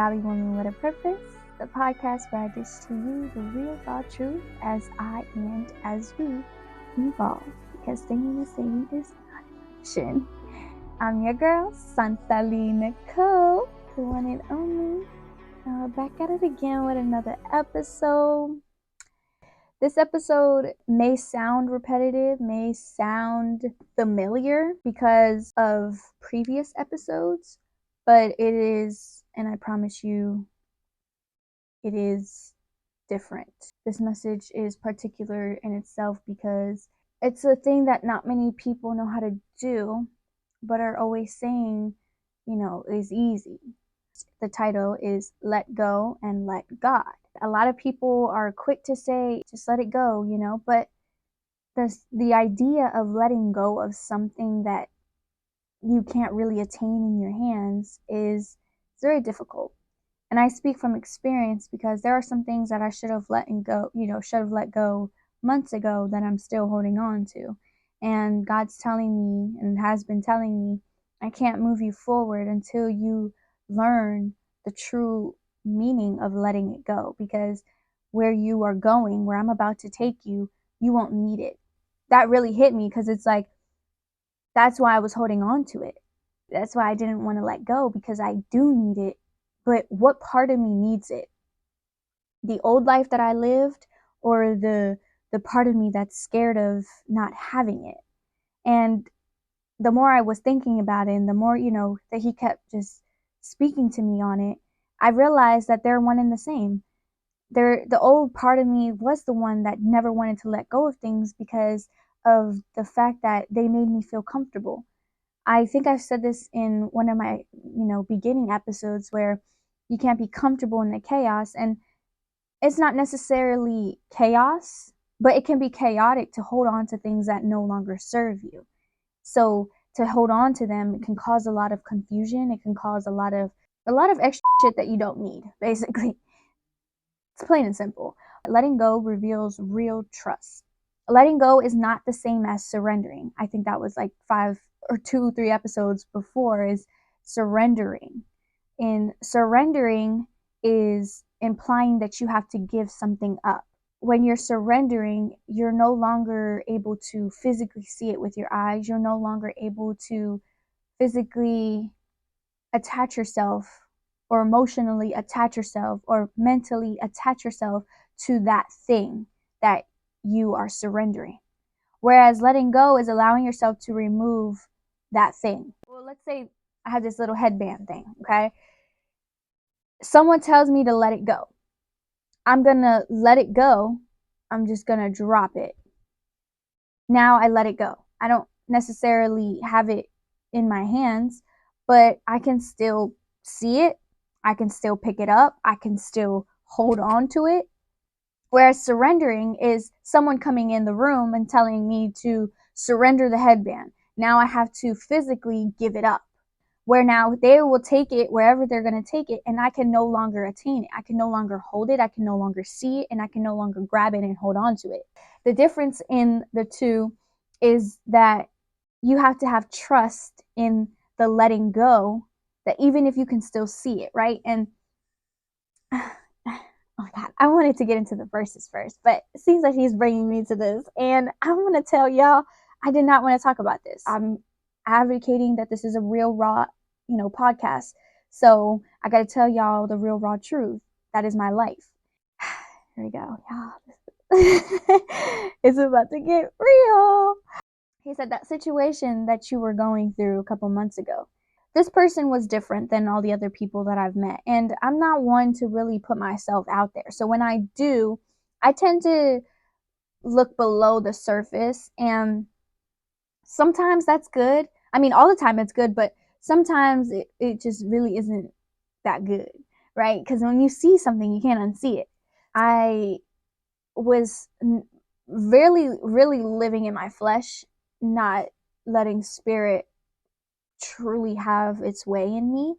Godly Woman with a Purpose, the podcast where I dish to you the real raw truth as I and as we evolve, because thinking and saying is not action. I'm your girl, SantaLí Nicole, the one and only. Back at it again with another episode. This episode may sound repetitive, may sound familiar because of previous episodes, but it is, and I promise you, it is different. This message is particular in itself because it's a thing that not many people know how to do, but are always saying, is easy. The title is Let Go and Let God. A lot of people are quick to say, just let it go, but the idea of letting go of something that you can't really attain in your hands is very difficult. And I speak from experience because there are some things that I should have let go months ago that I'm still holding on to. And God's telling me and has been telling me, I can't move you forward until you learn the true meaning of letting it go, because where you are going, where I'm about to take you, you won't need it. That really hit me because it's like, that's why I was holding on to it. That's why I didn't want to let go, because I do need it. But what part of me needs it? The old life that I lived, or the part of me that's scared of not having it? And the more I was thinking about it, and the more, that he kept just speaking to me on it, I realized that they're one and the same. The old part of me was the one that never wanted to let go of things because of the fact that they made me feel comfortable. I think I've said this in one of my, beginning episodes, where you can't be comfortable in the chaos. And it's not necessarily chaos, but it can be chaotic to hold on to things that no longer serve you. So to hold on to them, it can cause a lot of confusion. It can cause a lot of extra shit that you don't need, basically. It's plain and simple. Letting go reveals real trust. Letting go is not the same as surrendering. I think that was like 3 episodes before, is surrendering. And surrendering is implying that you have to give something up. When you're surrendering, you're no longer able to physically see it with your eyes. You're no longer able to physically attach yourself, or emotionally attach yourself, or mentally attach yourself to that thing that you are surrendering. Whereas letting go is allowing yourself to remove that thing. Well, let's say I have this little headband thing, okay? Someone tells me to let it go. I'm gonna let it go. I'm just gonna drop it. Now I let it go. I don't necessarily have it in my hands, but I can still see it. I can still pick it up. I can still hold on to it. Whereas surrendering is someone coming in the room and telling me to surrender the headband. Now I have to physically give it up. Where now they will take it wherever they're going to take it, and I can no longer attain it. I can no longer hold it. I can no longer see it, and I can no longer grab it and hold on to it. The difference in the two is that you have to have trust in the letting go, that even if you can still see it, right? And oh God, I wanted to get into the verses first, but it seems like he's bringing me to this, and I want to tell y'all, I did not want to talk about this. I'm advocating that this is a real raw, podcast. So I got to tell y'all the real raw truth. That is my life. Here we go, y'all. It's about to get real. He said that situation that you were going through a couple months ago, this person was different than all the other people that I've met. And I'm not one to really put myself out there. So when I do, I tend to look below the surface, and sometimes that's good. I mean, all the time it's good, but sometimes it just really isn't that good, right? Because when you see something, you can't unsee it. I was really, really living in my flesh, not letting spirit truly have its way in me.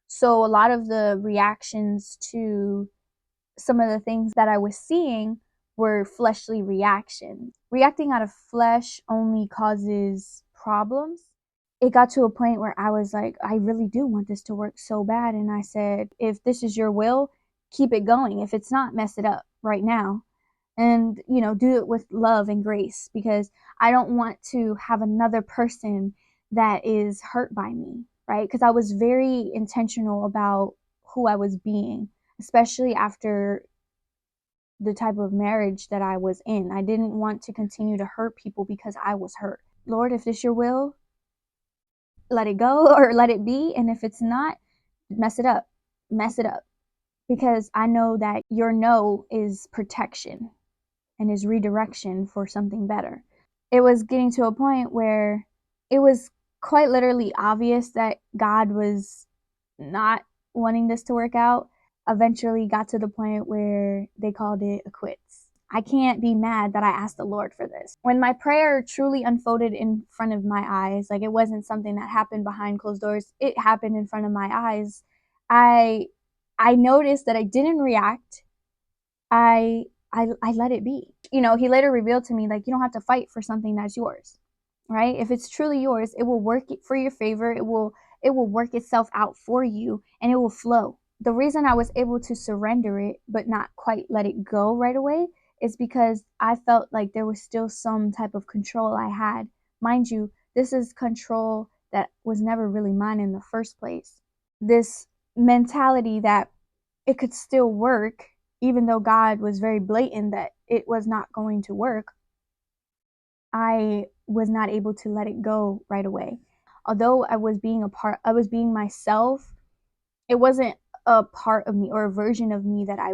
So a lot of the reactions to some of the things that I was seeing were fleshly reactions. Reacting out of flesh only causes problems. it got to a point where I was like, I really do want this to work so bad. And I said, if this is your will, keep it going. If it's not, mess it up right now. And, do it with love and grace, because I don't want to have another person that is hurt by me, right? Because I was very intentional about who I was being, especially after the type of marriage that I was in. I didn't want to continue to hurt people because I was hurt. Lord, if this your will, let it go or let it be. And if it's not, mess it up. Mess it up. Because I know that your no is protection and is redirection for something better. It was getting to a point where it was quite literally obvious that God was not wanting this to work out. Eventually got to the point where they called it a quits. I can't be mad that I asked the Lord for this. When my prayer truly unfolded in front of my eyes, like it wasn't something that happened behind closed doors, it happened in front of my eyes. I noticed that I didn't react. I let it be. He later revealed to me, like, you don't have to fight for something that's yours, right? If it's truly yours, it will work for your favor. It will work itself out for you, and it will flow. The reason I was able to surrender it but not quite let it go right away is because I felt like there was still some type of control I had. Mind you, this is control that was never really mine in the first place. This mentality that it could still work, even though God was very blatant that it was not going to work. I was not able to let it go right away. Although I was being myself, it wasn't a part of me or a version of me that I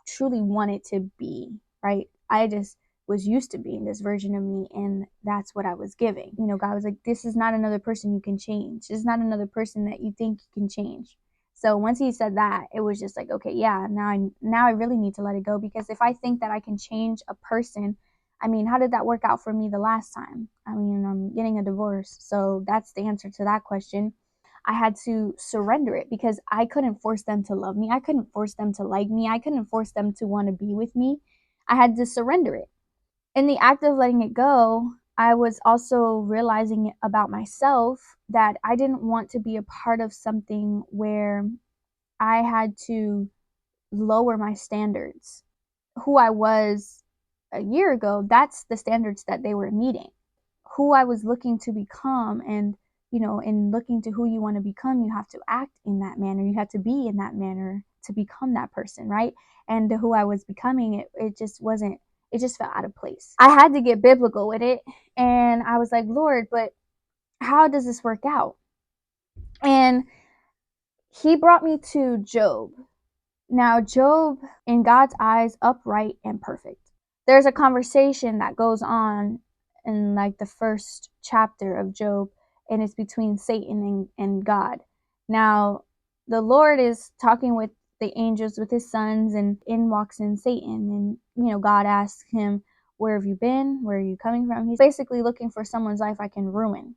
truly wanted to be, right? I just was used to being this version of me, and that's what I was giving. God was like, this is not another person you can change. This is not another person that you think you can change. So once he said that, it was just like, okay, yeah, now I really need to let it go, because if I think that I can change a person, I mean, how did that work out for me the last time? I mean, I'm getting a divorce. So that's the answer to that question. I had to surrender it because I couldn't force them to love me. I couldn't force them to like me. I couldn't force them to want to be with me. I had to surrender it. In the act of letting it go, I was also realizing about myself that I didn't want to be a part of something where I had to lower my standards. Who I was a year ago, that's the standards that they were meeting. Who I was looking to become, and in looking to who you want to become, you have to act in that manner. You have to be in that manner to become that person, right? And who I was becoming, it just wasn't, it just felt out of place. I had to get biblical with it, and I was like, Lord, but how does this work out? And he brought me to Job. Now, Job, in God's eyes, upright and perfect. There's a conversation that goes on in like the first chapter of Job, and it's between Satan and God. Now, the Lord is talking with the angels, with his sons, and in walks in Satan. And, God asks him, where have you been? Where are you coming from? He's basically looking for someone's life I can ruin.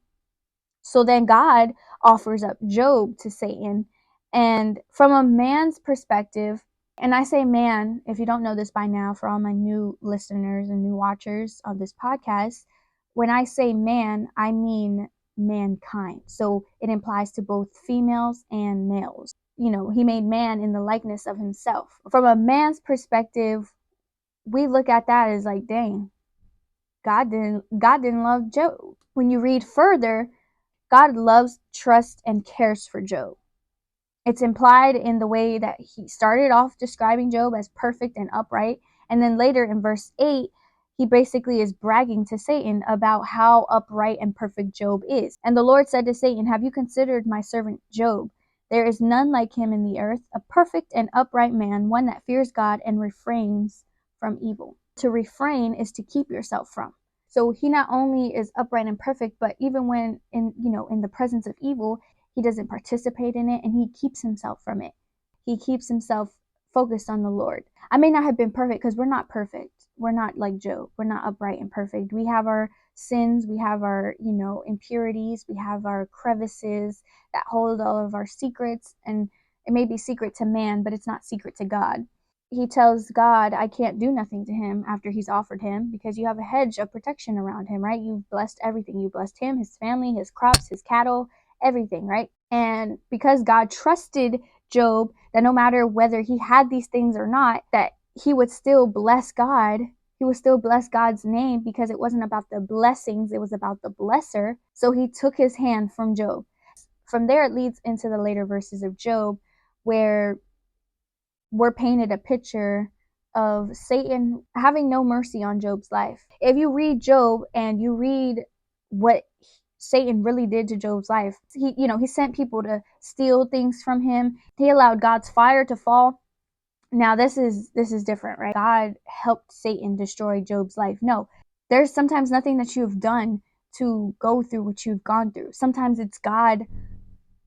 So then God offers up Job to Satan. And from a man's perspective, and I say man, if you don't know this by now, for all my new listeners and new watchers of this podcast, when I say man, I mean mankind. So it implies to both females and males. He made man in the likeness of himself. From a man's perspective, we look at that as like, dang, God didn't love Job. When you read further, God loves, trusts, and cares for Job. It's implied in the way that he started off describing Job as perfect and upright. And then later in verse 8, he basically is bragging to Satan about how upright and perfect Job is. And the Lord said to Satan, have you considered my servant Job? There is none like him in the earth, a perfect and upright man, one that fears God and refrains from evil. To refrain is to keep yourself from. So he not only is upright and perfect, but even when in the presence of evil, he doesn't participate in it, and he keeps himself from it. He keeps himself focused on the Lord. I may not have been perfect, because we're not perfect. We're not like Job. We're not upright and perfect. We have our sins. We have our, impurities. We have our crevices that hold all of our secrets. And it may be secret to man, but it's not secret to God. he tells God, I can't do nothing to him after he's offered him because you have a hedge of protection around him, right? You've blessed everything. You blessed him, his family, his crops, his cattle, everything, right? And because God trusted Job that no matter whether he had these things or not, that he would still bless God. He would still bless God's name because it wasn't about the blessings, it was about the blesser. So he took his hand from Job. From there, it leads into the later verses of Job where we're painted a picture of Satan having no mercy on Job's life. If you read Job and you read what Satan really did to Job's life, he sent people to steal things from him. He allowed God's fire to fall. Now this is different, right? God helped Satan destroy Job's life. No, there's sometimes nothing that you've done to go through what you've gone through. Sometimes it's God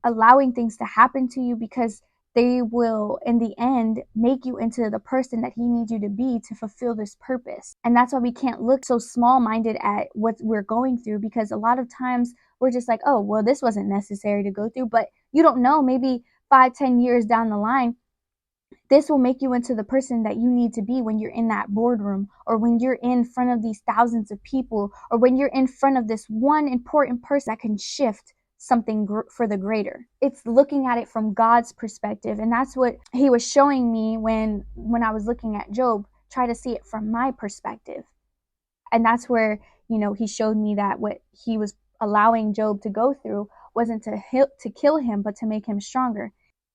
allowing things to happen to you because they will in the end make you into the person that he needs you to be to fulfill this purpose. And that's why we can't look so small-minded at what we're going through, because a lot of times we're just like, oh well, this wasn't necessary to go through. But you don't know, maybe 5-10 years down the line, this will make you into the person that you need to be when you're in that boardroom, or when you're in front of these thousands of people, or when you're in front of this one important person that can shift something for the greater. It's looking at it from God's perspective, and that's what he was showing me when I was looking at Job. Try to see it from my perspective. And that's where, he showed me that what he was allowing Job to go through wasn't to kill him, but to make him stronger.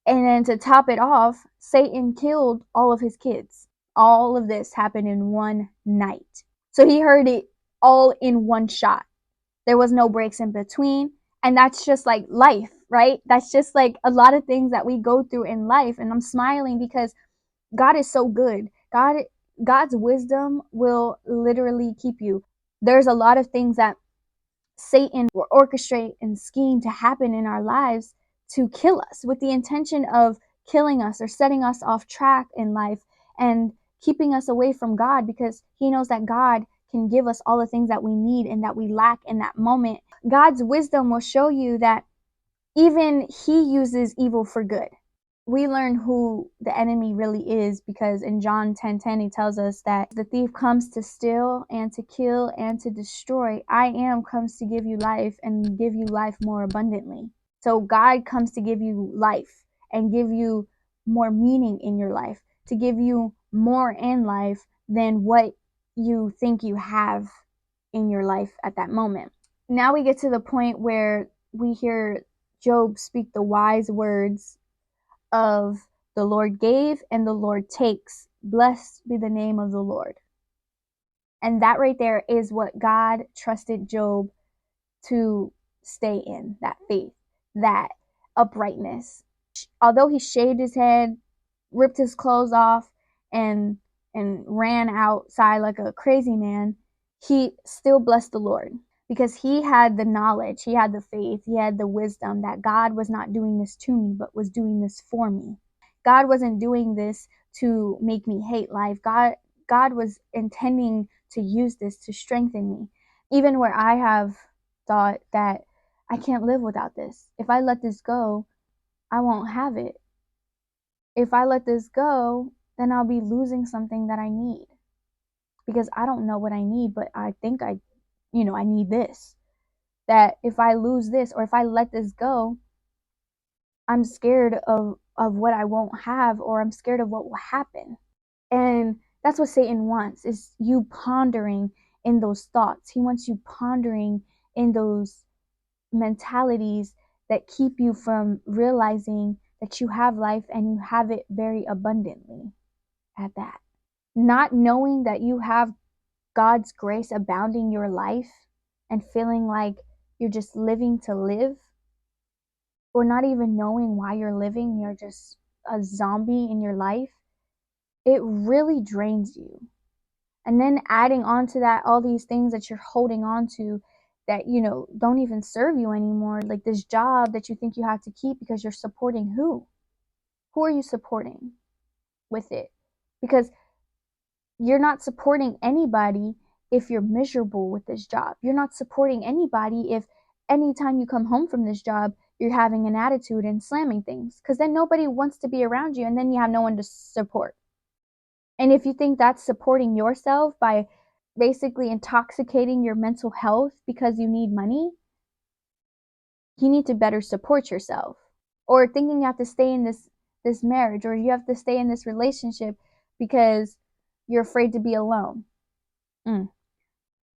And then to top it off, Satan killed all of his kids. All of this happened in one night. So he heard it all in one shot. There was no breaks in between. And that's just like life, right? That's just like a lot of things that we go through in life. And I'm smiling because God is so good. God's wisdom will literally keep you. There's a lot of things that Satan will orchestrate and scheme to happen in our lives to kill us, with the intention of killing us or setting us off track in life and keeping us away from God, because he knows that God can give us all the things that we need and that we lack in that moment. God's wisdom will show you that even he uses evil for good. We learn who the enemy really is because in John 10:10 he tells us that the thief comes to steal and to kill and to destroy. I am comes to give you life and give you life more abundantly. So God comes to give you life and give you more meaning in your life, to give you more in life than what you think you have in your life at that moment. Now we get to the point where we hear Job speak the wise words of the Lord gave and the Lord takes. Blessed be the name of the Lord. And that right there is what God trusted Job to stay in, that faith, that uprightness. Although he shaved his head, ripped his clothes off, and ran outside like a crazy man, he still blessed the Lord because he had the knowledge, he had the faith, he had the wisdom that God was not doing this to me, but was doing this for me. God wasn't doing this to make me hate life. God was intending to use this to strengthen me. Even where I have thought that I can't live without this. If I let this go, I won't have it. If I let this go, then I'll be losing something that I need. Because I don't know what I need, but I think I need this. That if I lose this or if I let this go, I'm scared of what I won't have, or I'm scared of what will happen. And that's what Satan wants, is you pondering in those thoughts. He wants you pondering in those mentalities that keep you from realizing that you have life and you have it very abundantly at that. Not knowing that you have God's grace abounding your life and feeling like you're just living to live, or not even knowing why you're living, you're just a zombie in your life, it really drains you. And then adding on to that all these things that you're holding on to that don't even serve you anymore, like this job that you think you have to keep because you're supporting who are you supporting with it? Because you're not supporting anybody if you're miserable with this job. You're not supporting anybody if anytime you come home from this job you're having an attitude and slamming things, because then nobody wants to be around you and then you have no one to support. And if you think that's supporting yourself by basically intoxicating your mental health because you need money, you need to better support yourself. Or thinking you have to stay in this marriage, or you have to stay in this relationship because you're afraid to be alone.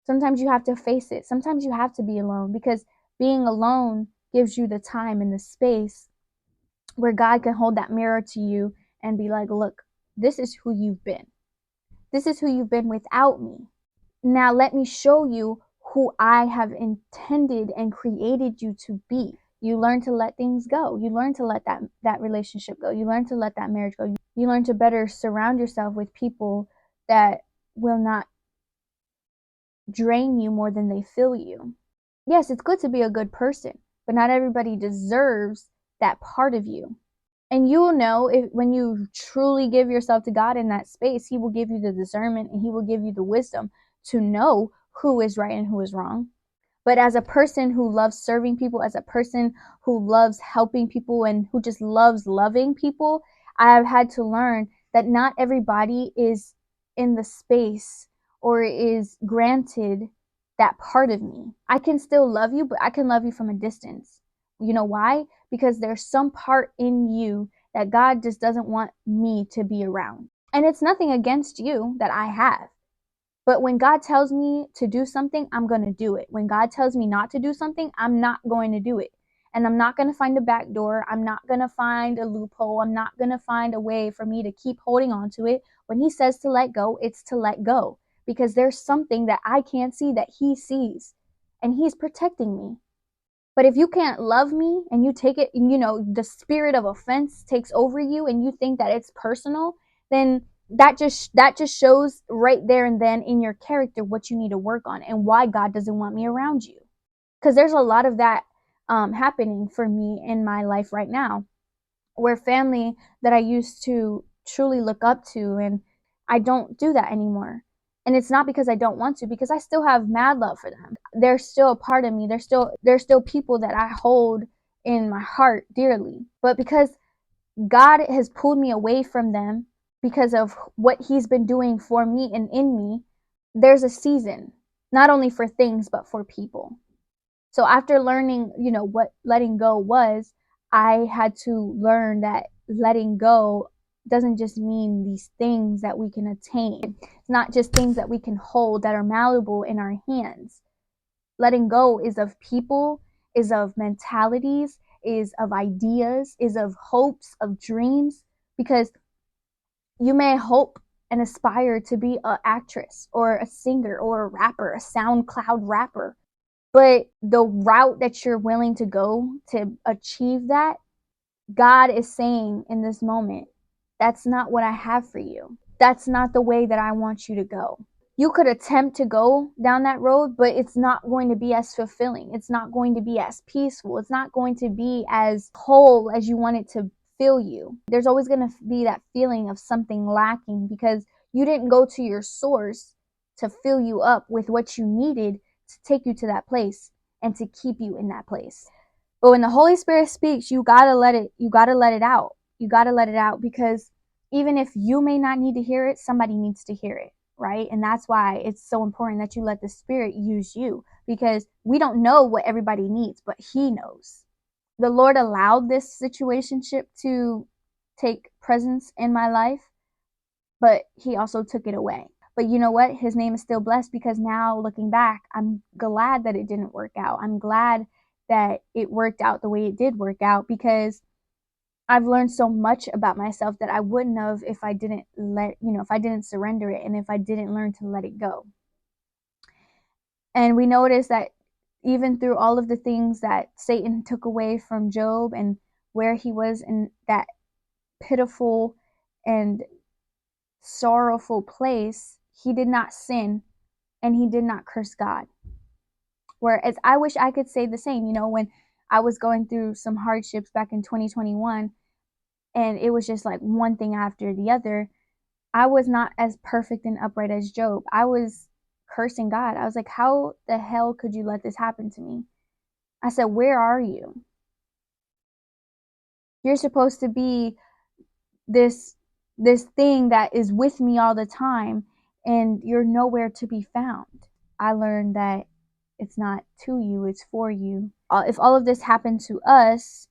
Sometimes you have to face it. Sometimes you have to be alone, because being alone gives you the time and the space where God can hold that mirror to you and be like, look, this is who you've been. This is who you've been without me. Now let me show you who I have intended and created you to be. You learn to let things go. You learn to let that relationship go. You learn to let that marriage go. You learn to better surround yourself with people that will not drain you more than they fill you. Yes, it's good to be a good person, but not everybody deserves that part of you. And you will know if, when you truly give yourself to God in that space, He will give you the discernment and He will give you the wisdom to know who is right and who is wrong. But as a person who loves serving people, as a person who loves helping people and who just loves loving people, I have had to learn that not everybody is in the space or is granted that part of me. I can still love you, but I can love you from a distance. You know why? Because there's some part in you that God just doesn't want me to be around. And it's nothing against you that I have. But when God tells me to do something, I'm going to do it. When God tells me not to do something, I'm not going to do it. And I'm not going to find a back door. I'm not going to find a loophole. I'm not going to find a way for me to keep holding on to it. When He says to let go, it's to let go. Because there's something that I can't see that He sees. And He's protecting me. But if you can't love me and you take it, the spirit of offense takes over you and you think that it's personal, then that just shows right there and then in your character what you need to work on and why God doesn't want me around you. Because there's a lot of that happening for me in my life right now, where family that I used to truly look up to, and I don't do that anymore. And it's not because I don't want to, because I still have mad love for them. They're still a part of me. They're still people that I hold in my heart dearly. But because God has pulled me away from them because of what He's been doing for me and in me, there's a season, not only for things, but for people. So after learning, what letting go was, I had to learn that letting go doesn't just mean these things that we can attain. It's not just things that we can hold that are malleable in our hands. Letting go is of people, is of mentalities, is of ideas, is of hopes, of dreams, because you may hope and aspire to be an actress or a singer or a rapper, a SoundCloud rapper. But the route that you're willing to go to achieve that, God is saying in this moment, that's not what I have for you. That's not the way that I want you to go. You could attempt to go down that road, but it's not going to be as fulfilling. It's not going to be as peaceful. It's not going to be as whole as you want it to fill you. There's always going to be that feeling of something lacking because you didn't go to your source to fill you up with what you needed to take you to that place and to keep you in that place. But when the Holy Spirit speaks, you gotta let it out. You gotta let it out, because even if you may not need to hear it, somebody needs to hear it, right? And that's why it's so important that you let the Spirit use you, because we don't know what everybody needs, but He knows. The Lord allowed this situationship to take presence in my life, but He also took it away. But you know what? His name is still blessed, because now looking back, I'm glad that it didn't work out. I'm glad that it worked out the way it did work out, because I've learned so much about myself that I wouldn't have if I didn't if I didn't surrender it and if I didn't learn to let it go. And we notice that even through all of the things that Satan took away from Job and where he was in that pitiful and sorrowful place, he did not sin and he did not curse God. Whereas I wish I could say the same, when I was going through some hardships back in 2021 and it was just like one thing after the other, I was not as perfect and upright as Job. I was cursing God. I was like, how the hell could you let this happen to me? I said, where are you? You're supposed to be this this thing that is with me all the time, and you're nowhere to be found. I learned that it's not to you, it's for you. If all of this happened to us,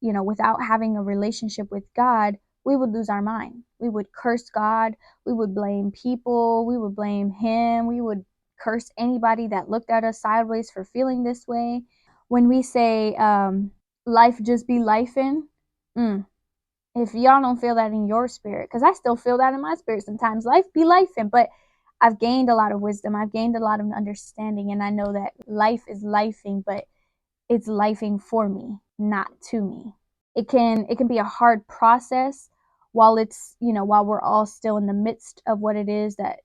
without having a relationship with God, we would lose our mind. We would curse God. We would blame people. We would blame Him. We would curse anybody that looked at us sideways for feeling this way. When we say, life just be lifing, if y'all don't feel that in your spirit, because I still feel that in my spirit sometimes, life be lifing, but I've gained a lot of wisdom. I've gained a lot of understanding, and I know that life is lifing, but it's lifing for me, not to me. It can be a hard process while while we're all still in the midst of what it is that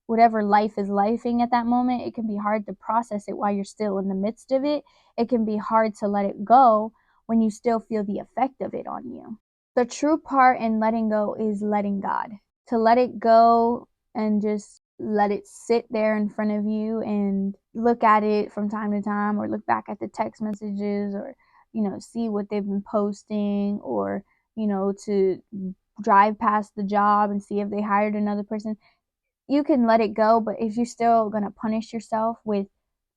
whatever life is lifing at that moment. It can be hard to process it while you're still in the midst of it. It can be hard to let it go when you still feel the effect of it on you. The true part in letting go is letting God. To let it go and just let it sit there in front of you and look at it from time to time, or look back at the text messages, or see what they've been posting, or to drive past the job and see if they hired another person. You can let it go, but if you're still going to punish yourself with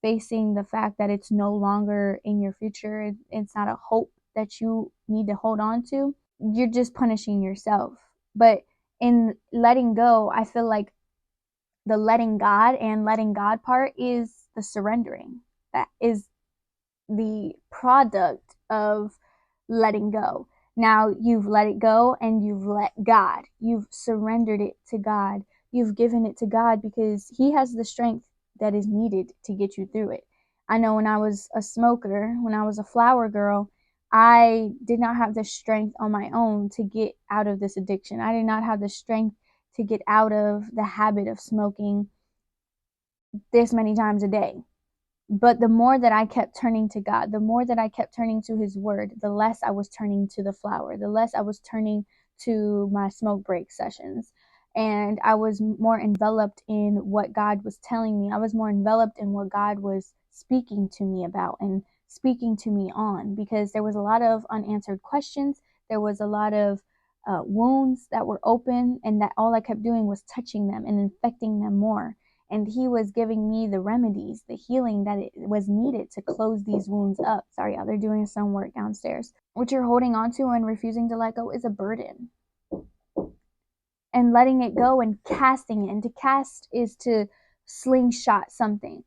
facing the fact that it's no longer in your future, it's not a hope that you need to hold on to, you're just punishing yourself. But in letting go, I feel like the letting God part is the surrendering. That is the product of letting go. Now you've let it go and you've let God. You've surrendered it to God. You've given it to God because He has the strength that is needed to get you through it. I know when I was a smoker, when I was a flower girl, I did not have the strength on my own to get out of this addiction. I did not have the strength to get out of the habit of smoking this many times a day. But the more that I kept turning to God, the more that I kept turning to His word, the less I was turning to the flower, the less I was turning to my smoke break sessions. And I was more enveloped in what God was telling me. I was more enveloped in what God was speaking to me about and speaking to me on, because there was a lot of unanswered questions. There was a lot of wounds that were open, and that all I kept doing was touching them and infecting them more. And He was giving me the remedies, the healing that it was needed to close these wounds up. Sorry, y'all, they're doing some work downstairs. What you're holding on to and refusing to let go is a burden. And letting it go and casting it. And to cast is to slingshot something.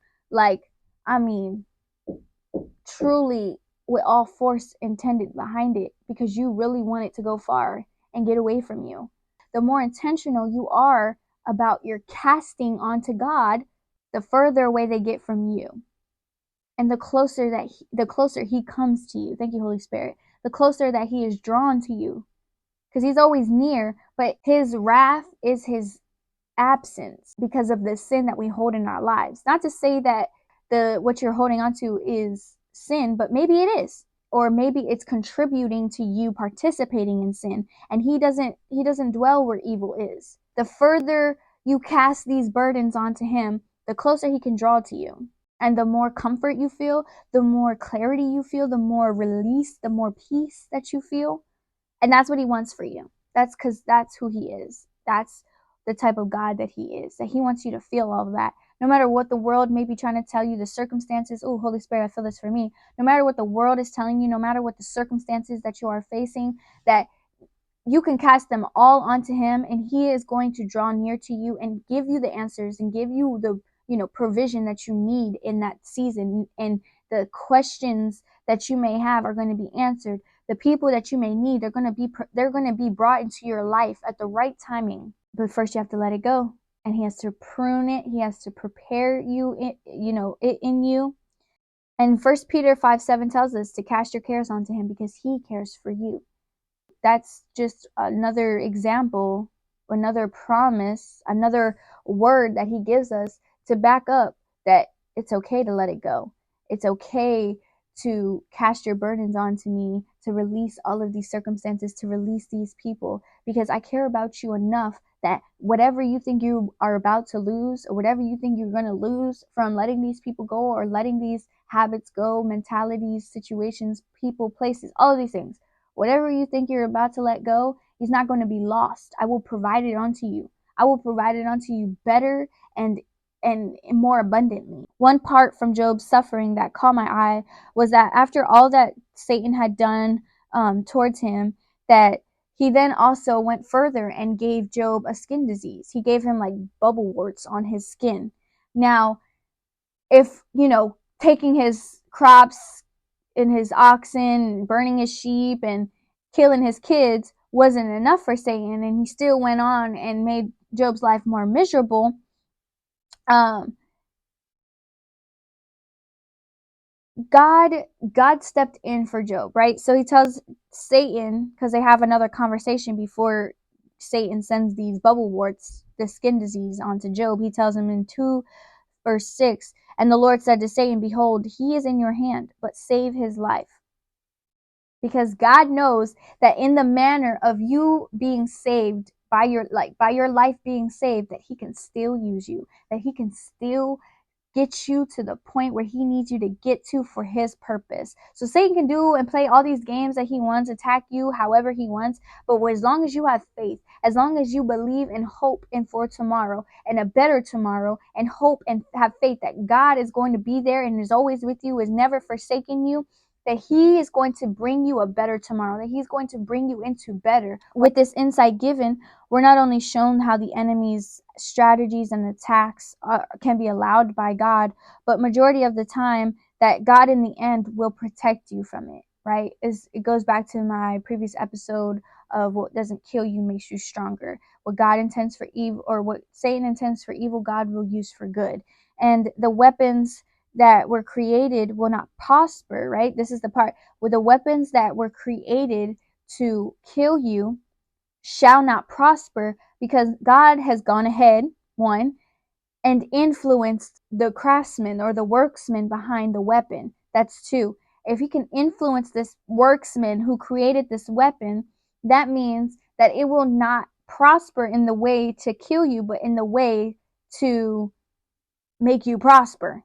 Truly with all force intended behind it, because you really want it to go far and get away from you. The more intentional you are about your casting onto God, the further away they get from you. And the closer He comes to you. Thank you, Holy Spirit. The closer that He is drawn to you. Because He's always near, but His wrath is His absence because of the sin that we hold in our lives. Not to say that what you're holding on to is sin, but maybe it is. Or maybe it's contributing to you participating in sin. And He doesn't dwell where evil is. The further you cast these burdens onto Him, the closer He can draw to you. And the more comfort you feel, the more clarity you feel, the more release, the more peace that you feel. And that's what He wants for you. That's because that's who He is. That's the type of God that He is. That He wants you to feel all of that. No matter what the world may be trying to tell you, the circumstances, oh, Holy Spirit, I feel this for me. No matter what the world is telling you, no matter what the circumstances that you are facing, that you can cast them all onto Him, and He is going to draw near to you and give you the answers and give you the provision that you need in that season. And the questions that you may have are going to be answered. The people that you may need, they're going to be brought into your life at the right timing. But first you have to let it go, and He has to prune it. He has to prepare you, it in you. And 1 Peter 5:7 tells us to cast your cares onto Him because He cares for you. That's just another example, another promise, another word that He gives us to back up that it's okay to let it go. It's okay to cast your burdens onto me, to release all of these circumstances, to release these people, because I care about you enough that whatever you think you are about to lose, or whatever you think you're going to lose from letting these people go, or letting these habits go, mentalities, situations, people, places, all of these things, whatever you think you're about to let go, He's not going to be lost. I will provide it unto you. I will provide it unto you better and more abundantly. One part from Job's suffering that caught my eye was that after all that Satan had done towards him, that he then also went further and gave Job a skin disease. He gave him like bubble warts on his skin. Now, if, taking his crops and his oxen, burning his sheep and killing his kids wasn't enough for Satan, and he still went on and made Job's life more miserable, God stepped in for Job, right? So he tells Satan, because they have another conversation before Satan sends these bubble warts, the skin disease, onto Job. He tells him in 2 verse 6, and the Lord said to Satan, behold, he is in your hand, but save his life. Because God knows that in the manner of you being saved, by your life being saved, that he can still use you, that he can still get you to the point where he needs you to get to for his purpose. So Satan can do and play all these games that he wants, attack you however he wants, but as long as you have faith, as long as you believe and hope in for tomorrow and a better tomorrow, and hope and have faith that God is going to be there and is always with you, is never forsaking you, that he is going to bring you a better tomorrow, that he's going to bring you into better. With this insight given, we're not only shown how the enemy's strategies and attacks can be allowed by God, but majority of the time that God in the end will protect you from it, right? It goes back to my previous episode of what doesn't kill you makes you stronger. What God intends for evil, or what Satan intends for evil, God will use for good. And the weapons that were created will not prosper, right? This is the part where the weapons that were created to kill you shall not prosper, because God has gone ahead, one, and influenced the craftsman or the worksman behind the weapon. That's two. If he can influence this worksman who created this weapon, that means that it will not prosper in the way to kill you, but in the way to make you prosper.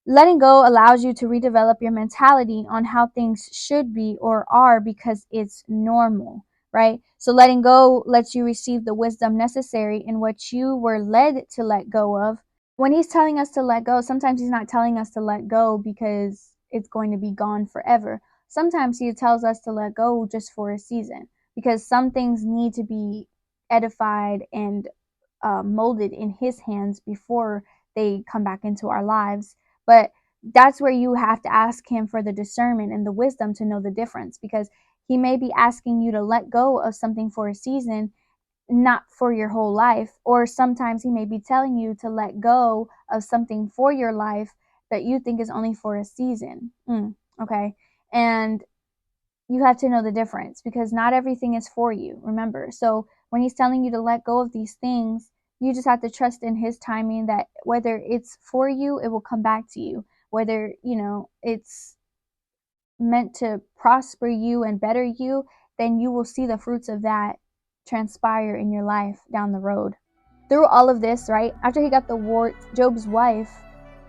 Letting go allows you to redevelop your mentality on how things should be or are, because it's normal, right? So letting go lets you receive the wisdom necessary in what you were led to let go of. When he's telling us to let go, sometimes he's not telling us to let go because it's going to be gone forever. Sometimes he tells us to let go just for a season, because some things need to be edified and molded in his hands before they come back into our lives. But that's where you have to ask him for the discernment and the wisdom to know the difference, because he may be asking you to let go of something for a season, not for your whole life. Or sometimes he may be telling you to let go of something for your life that you think is only for a season. Okay. And you have to know the difference, because not everything is for you, remember. So when he's telling you to let go of these things, you just have to trust in his timing, that whether it's for you, it will come back to you. Whether, it's meant to prosper you and better you, then you will see the fruits of that transpire in your life down the road. Through all of this, right, after he got the wart, Job's wife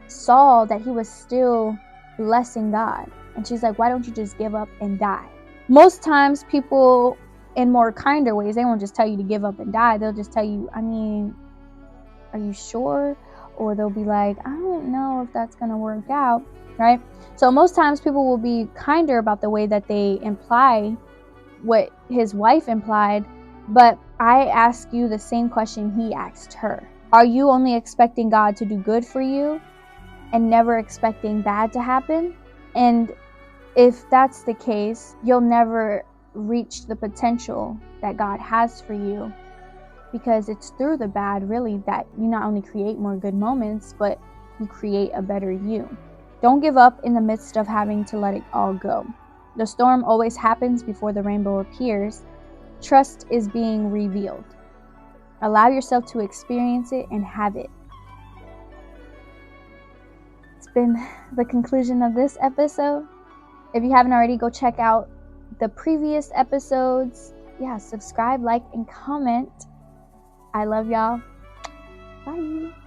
saw that he was still blessing God. And she's like, why don't you just give up and die? Most times people, in more kinder ways, they won't just tell you to give up and die. They'll just tell you, are you sure? Or they'll be like, I don't know if that's going to work out, right? So most times people will be kinder about the way that they imply what his wife implied. But I ask you the same question he asked her. Are you only expecting God to do good for you and never expecting bad to happen? And if that's the case, you'll never reach the potential that God has for you, because it's through the bad, really, that you not only create more good moments, but you create a better you. Don't give up in the midst of having to let it all go. The storm always happens before the rainbow appears. Trust is being revealed. Allow yourself to experience it and have it. It's been the conclusion of this episode. If you haven't already, go check out the previous episodes. Yeah, subscribe, like, and comment. I love y'all. Bye.